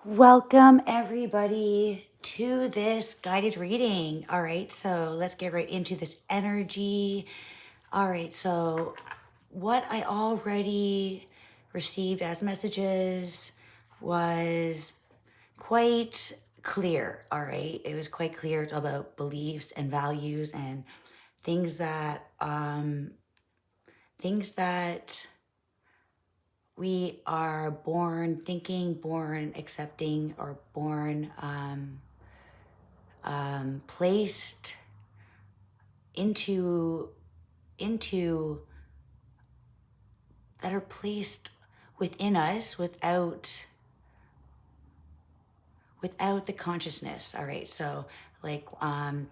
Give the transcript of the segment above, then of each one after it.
Welcome everybody to this guided reading. All right, so let's get right into this energy. All right, so what I already received as messages was quite clear. All right, it was quite clear about beliefs and values and things that we are born thinking, born accepting, or born placed into that are placed within us without the consciousness. All right, so like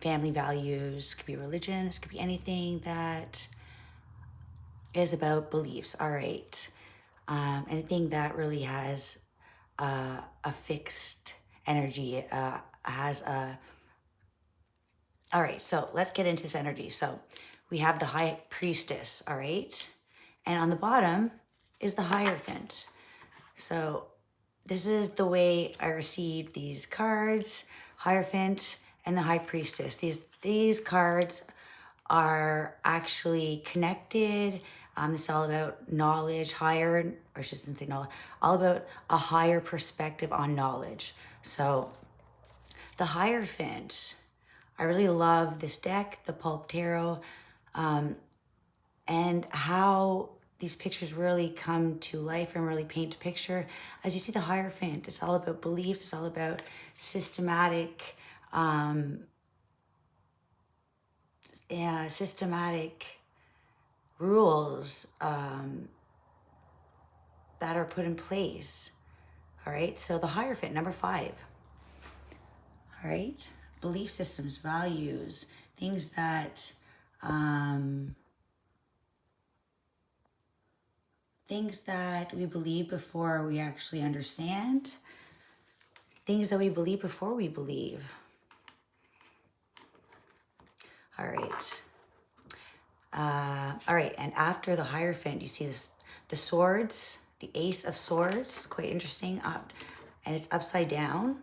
family values, could be religion, this could be anything that is about beliefs. All right, anything that really has a fixed energy, has a. All right, so let's get into this energy. So we have the High Priestess, all right? And on the bottom is the Hierophant. So this is the way I received these cards, Hierophant and the High Priestess. These cards are actually connected. It's all about knowledge, higher, or I shouldn't say knowledge, all about a higher perspective on knowledge. So the Hierophant, I really love this deck, the Pulp Tarot, and how these pictures really come to life and really paint a picture. As you see the Hierophant, it's all about beliefs, it's all about systematic rules that are put in place. All right, so the Hierophant, number 5. All right, belief systems, values, things that we believe before we actually understand, things that we believe before we believe. All right. All right, and after the Hierophant, you see this, the swords, the Ace of Swords, quite interesting, and it's upside down.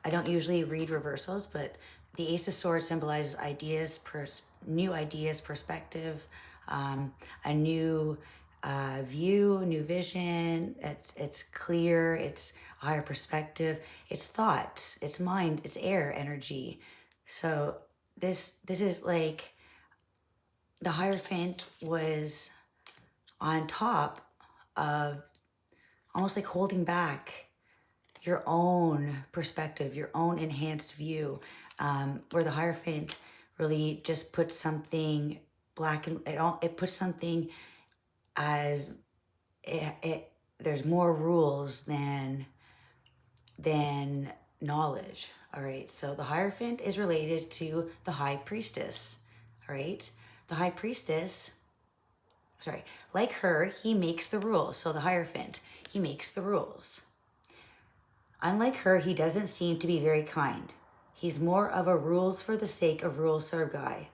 I don't usually read reversals, but the Ace of Swords symbolizes ideas, new ideas, perspective, a new view, new vision. It's clear. It's a higher perspective. It's thoughts. It's mind. It's air energy. So this is like the Hierophant was on top of almost like holding back your own perspective, your own enhanced view, where the Hierophant really just puts something black and it puts something as there's more rules than knowledge. All right, so the Hierophant is related to the High Priestess. All right, the High Priestess, sorry, like her, he makes the rules. So the Hierophant, he makes the rules. Unlike her, he doesn't seem to be very kind. He's more of a rules for the sake of rules sort of guy.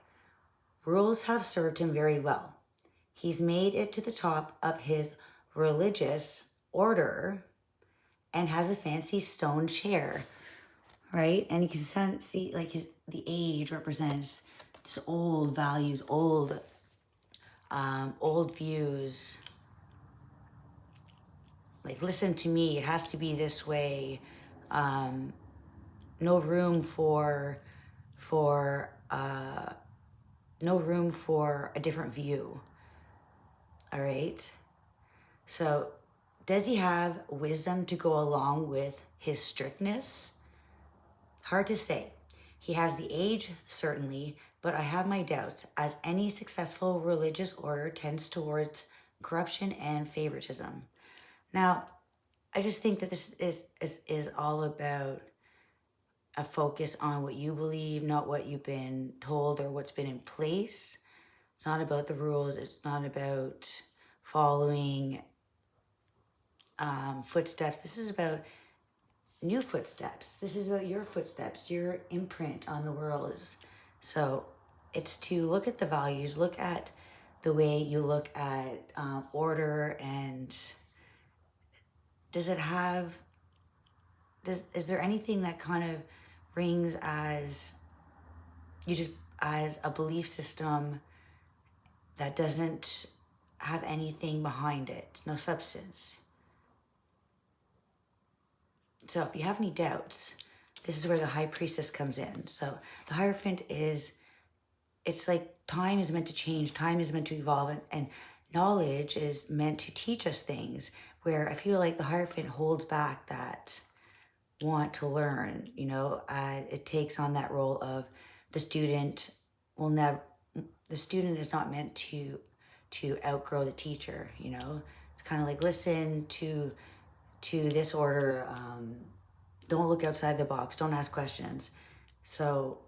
Rules have served him very well. He's made it to the top of his religious order and has a fancy stone chair, right? And you can see like the age represents just old values, old views. Like, listen to me, it has to be this way. No room for a different view. All right. So does he have wisdom to go along with his strictness? Hard to say. He has the age, certainly, but I have my doubts, as any successful religious order tends towards corruption and favoritism. Now, I just think that this is all about a focus on what you believe, not what you've been told or what's been in place. It's not about the rules. It's not about following footsteps. This is about new footsteps. This is about your footsteps, your imprint on the world. So it's to look at the values, look at the way you look at order, and does it is there anything that kind of rings as as a belief system that doesn't have anything behind it, no substance? So if you have any doubts, this is where the High Priestess comes in. So the Hierophant is, it's like time is meant to change, time is meant to evolve, and knowledge is meant to teach us things, where I feel like the Hierophant holds back that want to learn, you know. It takes on that role of the student the student is not meant to outgrow the teacher, you know. It's kind of like, listen to this order, don't look outside the box, don't ask questions. So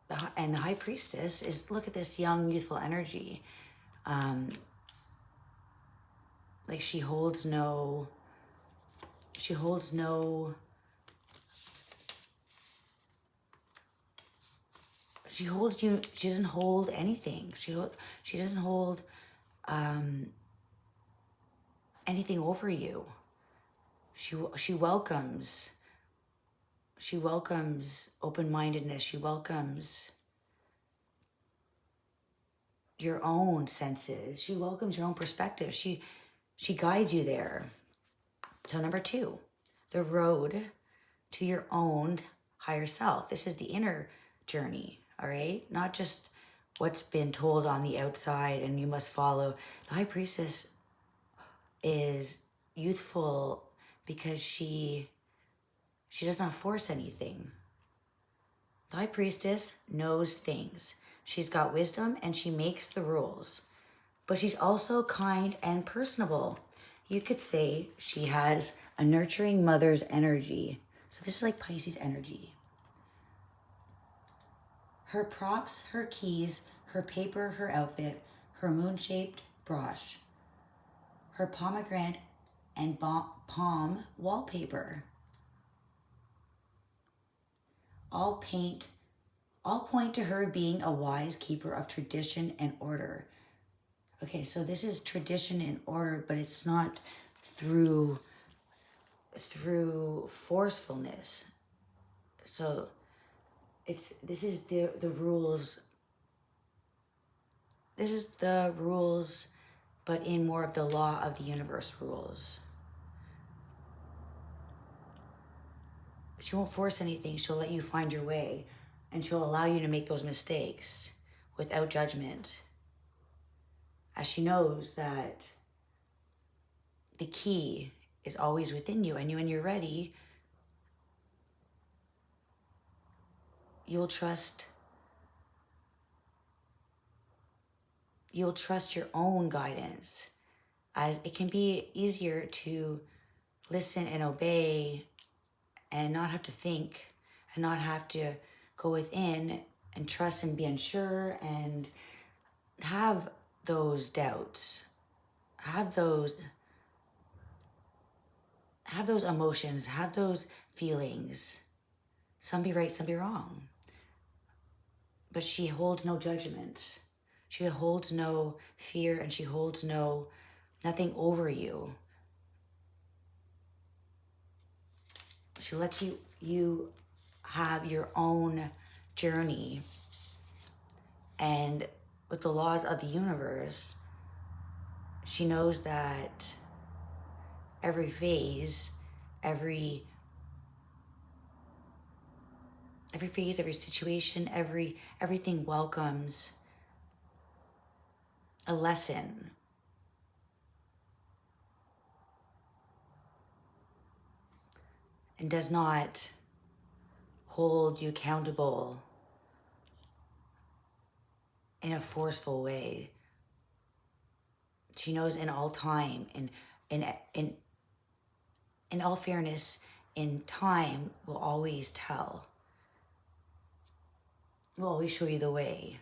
the High Priestess is, look at this young, youthful energy. Like she holds no, she holds you, she doesn't hold anything. She doesn't hold anything over you. She welcomes open-mindedness. She welcomes your own senses. She welcomes your own perspective. She guides you there. So number 2, the road to your own higher self. This is the inner journey, all right? Not just what's been told on the outside and you must follow. The High Priestess is youthful because she does not force anything. The High Priestess knows things. She's got wisdom and she makes the rules. But she's also kind and personable. You could say she has a nurturing mother's energy. So this is like Pisces energy. Her props, her keys, her paper, her outfit, her moon-shaped brush, her pomegranate and palm wallpaper, all point to her being a wise keeper of tradition and order. Okay, so this is tradition and order, but it's not through forcefulness. So this is the rules. This is the rules, but in more of the law of the universe rules. She won't force anything. She'll let you find your way, and she'll allow you to make those mistakes without judgment, as she knows that the key is always within you, and when you're ready, you'll trust your own guidance, as it can be easier to listen and obey and not have to think and not have to go within and trust and be unsure and have those doubts, have those emotions, have those feelings. Some be right, some be wrong. But she holds no judgments. She holds no fear, and she holds nothing over you. She lets you have your own journey. And with the laws of the universe, she knows that every phase, every situation, everything welcomes a lesson. And does not hold you accountable in a forceful way. She knows in all time, in all fairness, in time will always tell. Will always show you the way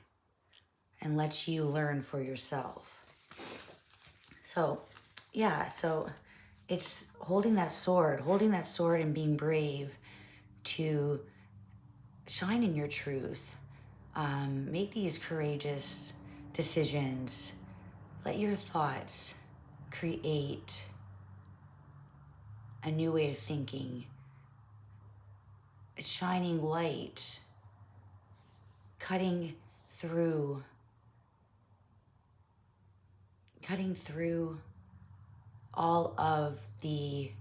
and let you learn for yourself. So, yeah, so it's holding that sword and being brave to shine in your truth. Make these courageous decisions. Let your thoughts create a new way of thinking. It's shining light, cutting through all of the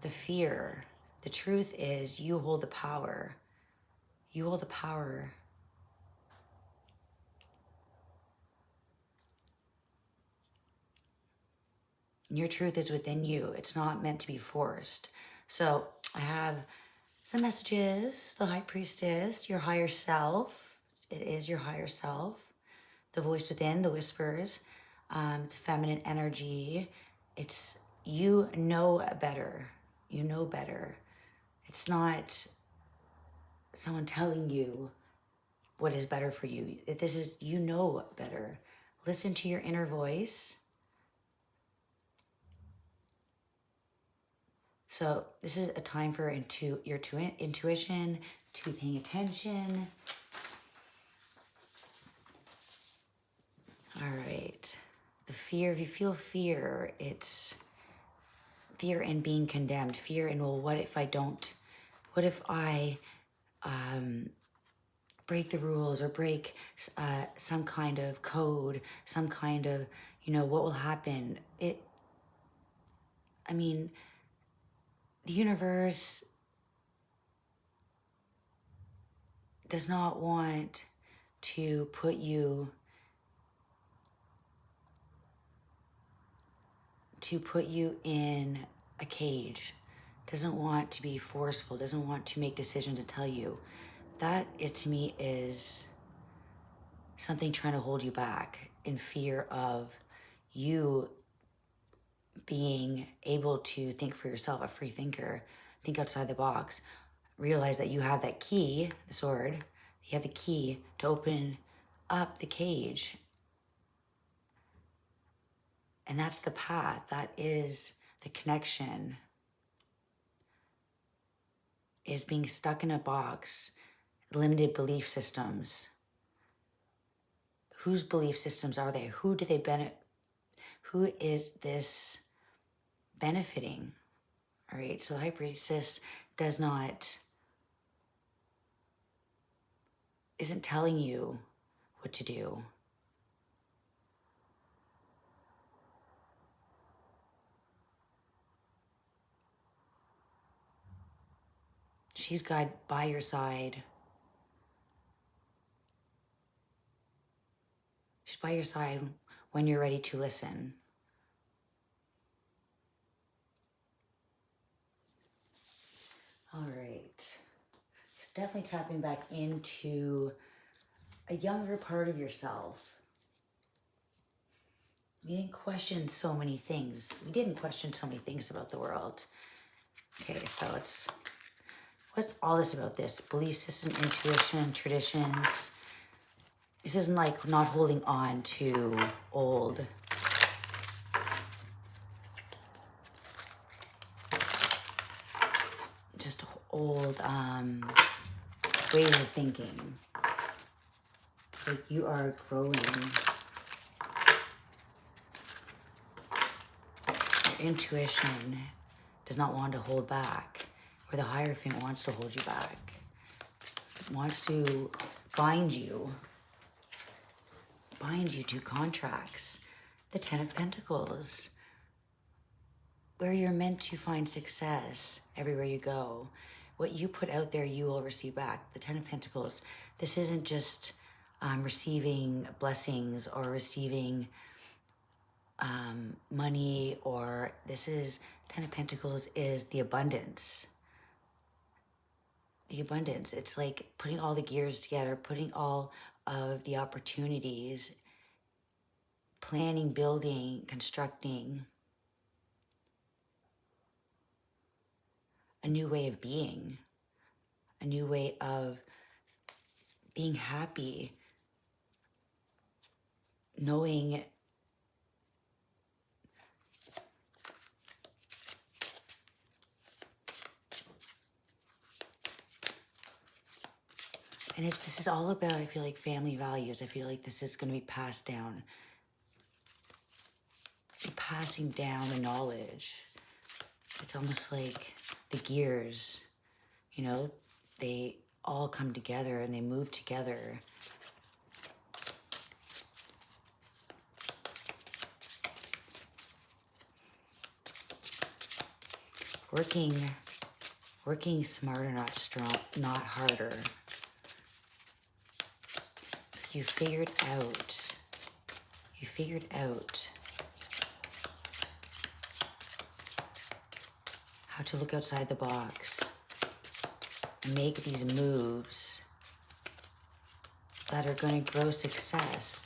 fear. The truth is you hold the power. You hold the power. Your truth is within you. It's not meant to be forced. So I have some messages. The High Priestess, your higher self. It is your higher self. The voice within, the whispers. It's feminine energy. It's you know better. You know better. It's not someone telling you what is better for you. This is, you know better. Listen to your inner voice. So this is a time for your intuition, to be paying attention. All right. The fear, if you feel fear, it's fear in being condemned. Fear in, well, what if I don't? What if I break the rules or break some kind of code, some kind of, what will happen? I mean, the universe does not want to put you in a cage, doesn't want to be forceful, doesn't want to make decisions to tell you. That, to me, is something trying to hold you back in fear of you being able to think for yourself, a free thinker, think outside the box, realize that you have that key, the sword, you have the key to open up the cage. And that's the path, that is the connection, is being stuck in a box, limited belief systems. Whose belief systems are they? Who do they benefit? Who is this benefiting? All right, so High Priestess isn't telling you what to do. She's God by your side. She's by your side when you're ready to listen. All right. It's definitely tapping back into a younger part of yourself. We didn't question so many things. We didn't question so many things about the world. Okay, so what's all this about this? Belief system, intuition, traditions. This isn't like not holding on to old ways of thinking. Like you are growing. Your intuition does not want to hold back, or the Hierophant wants to hold you back. It wants to bind you to contracts. The Ten of Pentacles, where you're meant to find success everywhere you go. What you put out there, you will receive back. The Ten of Pentacles, this isn't just receiving blessings or receiving money, or this is, Ten of Pentacles is the abundance. The abundance. It's like putting all the gears together, putting all of the opportunities, planning, building, constructing a new way of being, a new way of being happy, knowing and this is all about, I feel like, family values. I feel like this is going to be passed down. Passing down the knowledge. It's almost like the gears, you know, they all come together and they move together. Working smarter, not strong, not harder. It's like you figured out how to look outside the box and make these moves that are going to grow success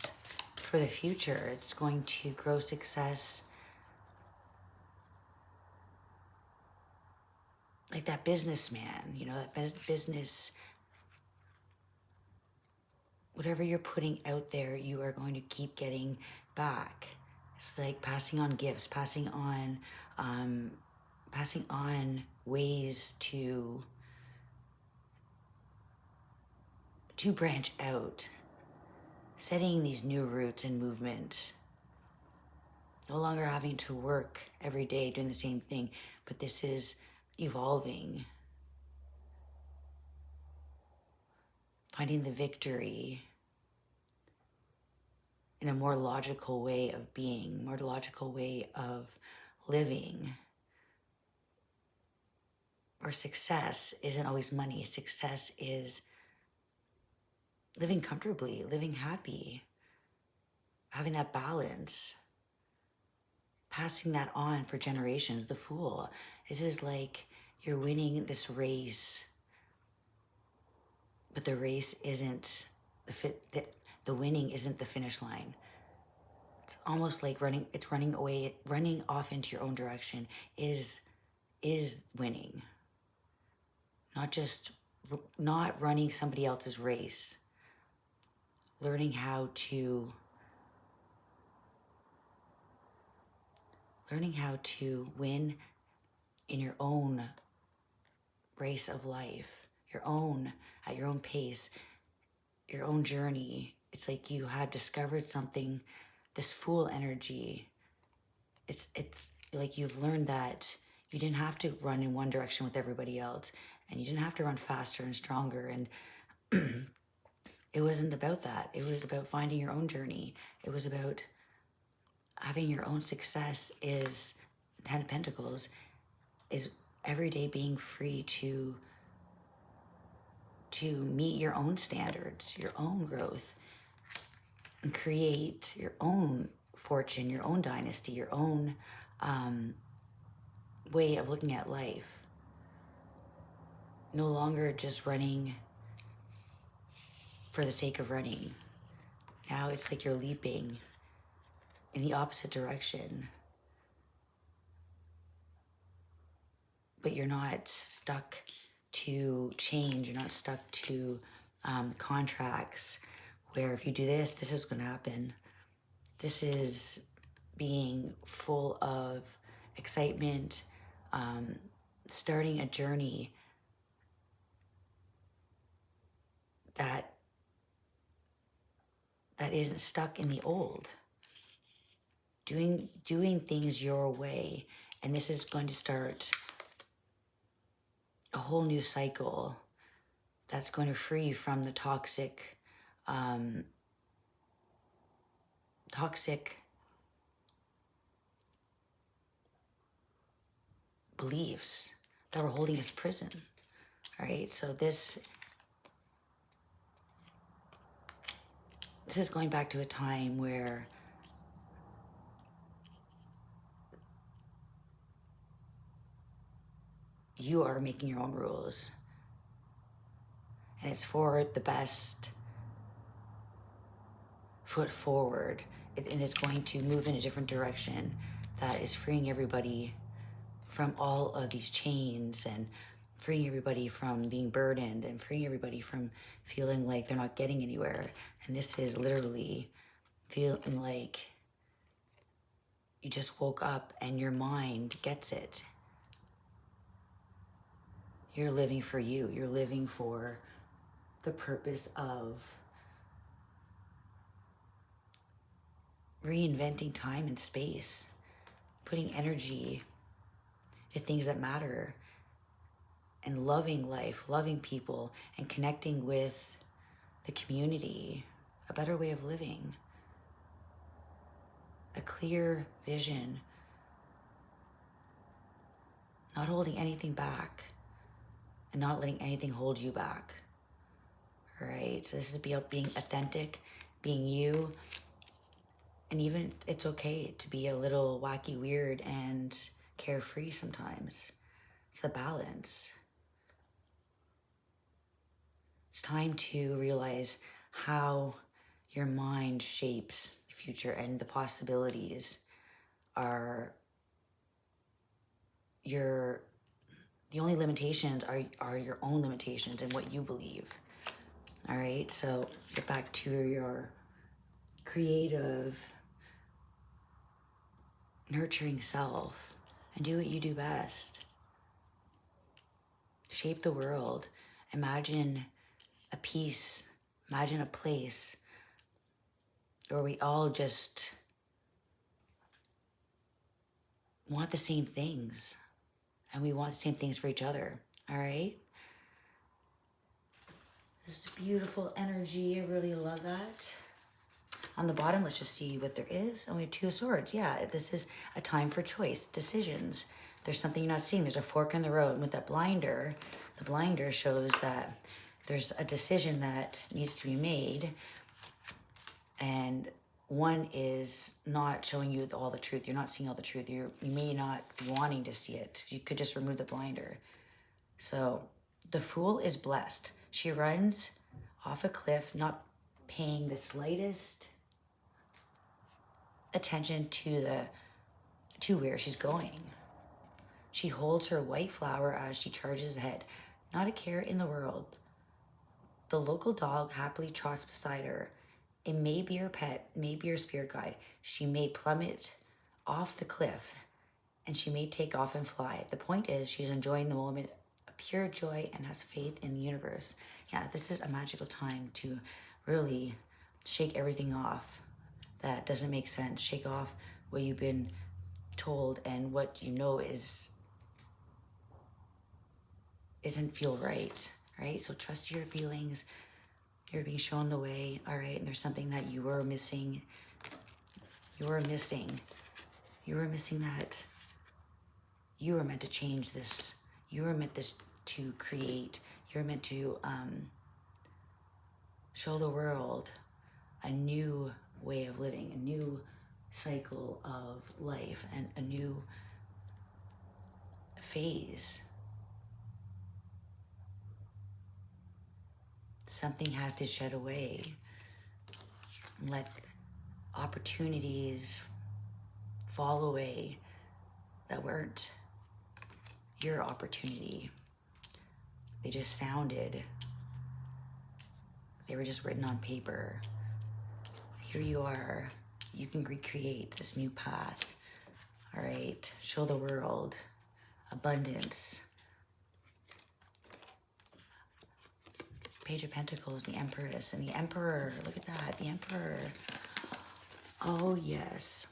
for the future. It's going to grow success like that businessman, you know, that business, whatever you're putting out there, you are going to keep getting back. It's like passing on gifts, passing on ways to branch out, setting these new routes in movement. No longer having to work every day doing the same thing, but this is evolving. Finding the victory in a more logical way of being, more logical way of living. Or success isn't always money. Success is living comfortably, living happy, having that balance, passing that on for generations. The Fool. This is like you're winning this race, but the race isn't the winning isn't the finish line. It's almost like running off into your own direction is winning. Not running somebody else's race. Learning how to win in your own race of life, at your own pace, your own journey. It's like you have discovered something, this Fool energy. It's like you've learned that you didn't have to run in one direction with everybody else, and you didn't have to run faster and stronger. And it wasn't about that. It was about finding your own journey. It was about having your own success. Is Ten of Pentacles is every day being free to meet your own standards, your own growth, and create your own fortune, your own dynasty, your own way of looking at life. No longer just running for the sake of running. Now it's like you're leaping in the opposite direction. But you're not stuck to change. You're not stuck to contracts where if you do this, this is going to happen. This is being full of excitement, starting a journey that isn't stuck in the old. Doing things your way, and this is going to start a whole new cycle that's going to free you from the toxic beliefs that were holding us prison. All right, so this is going back to a time where you are making your own rules, and it's for the best foot forward, and it's going to move in a different direction that is freeing everybody from all of these chains, and freeing everybody from being burdened, and freeing everybody from feeling like they're not getting anywhere. And this is literally feeling like you just woke up and your mind gets it. You're living for you. You're living for the purpose of reinventing time and space, putting energy to things that matter, and loving life, loving people, and connecting with the community, a better way of living, a clear vision, not holding anything back and not letting anything hold you back. All right, so this is about being authentic, being you, and even it's okay to be a little wacky, weird, and carefree sometimes. It's the balance. It's time to realize how your mind shapes the future, and the possibilities are the only limitations are your own limitations and what you believe. All right, so get back to your creative, nurturing self and do what you do best. Shape the world. Imagine a piece, imagine a place where we all just want the same things, and we want the same things for each other, all right? This is beautiful energy. I really love that. On the bottom, let's just see what there is. And we have 2 of swords. Yeah, this is a time for choice, decisions. There's something you're not seeing. There's a fork in the road. And with that blinder, the blinder shows that there's a decision that needs to be made. And one is not showing you all the truth. You're not seeing all the truth. You may not be wanting to see it. You could just remove the blinder. So the Fool is blessed. She runs off a cliff, not paying the slightest attention to where she's going. She holds her white flower as she charges ahead, not a care in the world. The local dog happily trots beside her. It may be her pet, may be her spirit guide. She may plummet off the cliff, and she may take off and fly. The point is, she's enjoying the moment, a pure joy, and has faith in the universe. Yeah, this is a magical time to really shake everything off that doesn't make sense. Shake off what you've been told and what you know isn't feel right, right? So trust your feelings. You're being shown the way, all right? And there's something that you were missing. You were missing that you were meant to change this. You were meant to create. You're meant to show the world a new way of living, a new cycle of life, and a new phase. Something has to shed away. Let opportunities fall away that weren't your opportunity. They just sounded. They were just written on paper. Here you are. You can recreate this new path. All right. Show the world abundance. Page of Pentacles, the Empress, and the Emperor. Look at that, the Emperor. Oh, yes.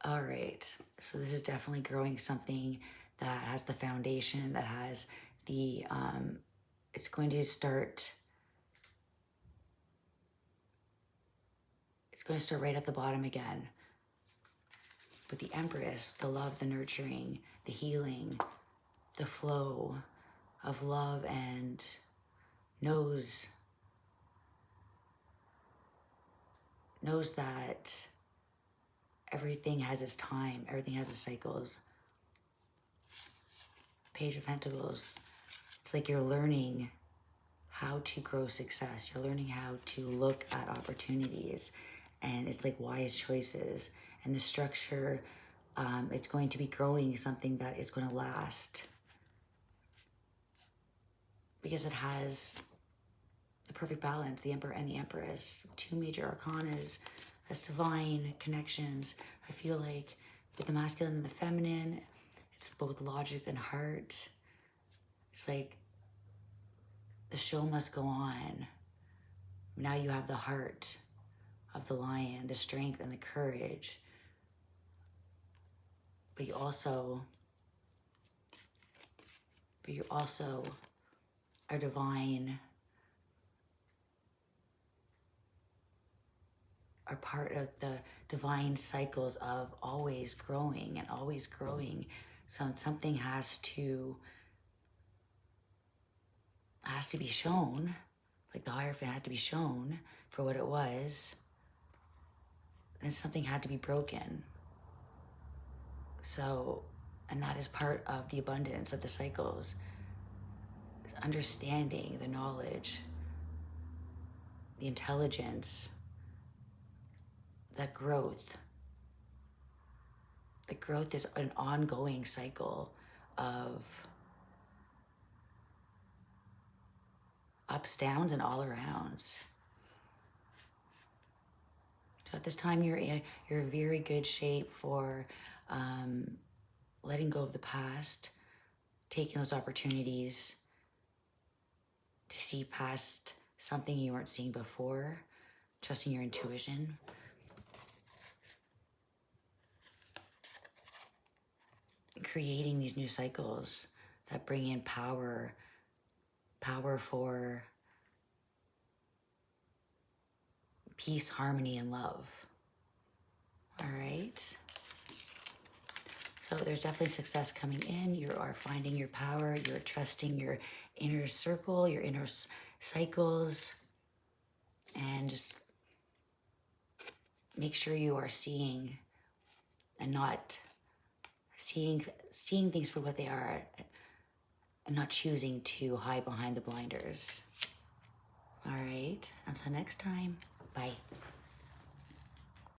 All right. So this is definitely growing something that has the foundation, that has the, it's going to start right at the bottom again. With the Empress, the love, the nurturing, the healing, the flow of love, and knows that everything has its time, everything has its cycles. Page of Pentacles, it's like you're learning how to grow success. You're learning how to look at opportunities, and it's like wise choices. And the structure, it's going to be growing something that is going to last, because it has the perfect balance, the Emperor and the Empress, 2 major arcanas, as divine connections. I feel like with the masculine and the feminine, it's both logic and heart. It's like the show must go on. Now you have the heart of the lion, the strength and the courage. But you also but you also are divine, are part of the divine cycles of always growing and always growing. So something has to be shown, like the Hierophant had to be shown for what it was, and something had to be broken. So, and that is part of the abundance of the cycles, is understanding the knowledge, the intelligence, the growth. The growth is an ongoing cycle of ups, downs, and all arounds. So at this time, you're in very good shape for letting go of the past, taking those opportunities to see past something you weren't seeing before, trusting your intuition. Creating these new cycles that bring in power for peace, harmony, and love. All right. So there's definitely success coming in. You are finding your power. You're trusting your inner circle, your inner cycles, and just make sure you are seeing and not seeing things for what they are, and not choosing to hide behind the blinders. All right. Until next time. Bye.